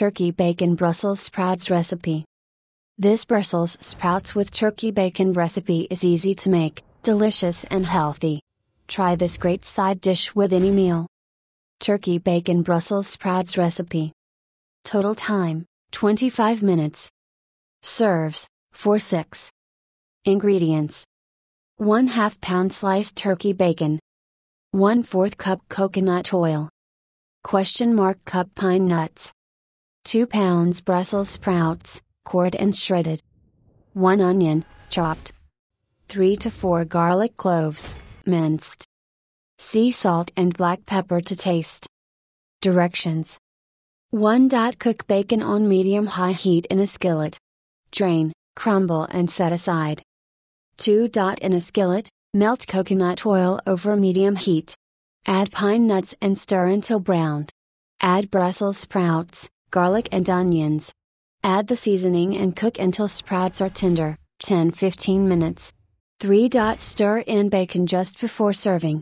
Turkey Bacon Brussels Sprouts Recipe. This Brussels sprouts with turkey bacon recipe is easy to make, delicious and healthy. Try this great side dish with any meal. Turkey Bacon Brussels Sprouts Recipe. Total time, 25 minutes. Serves, for 6. Ingredients: 1/2 pound sliced turkey bacon, 1/4 cup coconut oil, cup pine nuts, 2 pounds Brussels sprouts, cored and shredded, 1 onion, chopped, 3 to 4 garlic cloves, minced. Sea salt and black pepper to taste. Directions: 1. Cook bacon on medium-high heat in a skillet. Drain, crumble and set aside. 2. In a skillet, melt coconut oil over medium heat. Add pine nuts and stir until browned. Add Brussels sprouts, garlic and onions. Add the seasoning and cook until sprouts are tender, 10-15 minutes. 3. Stir in bacon just before serving.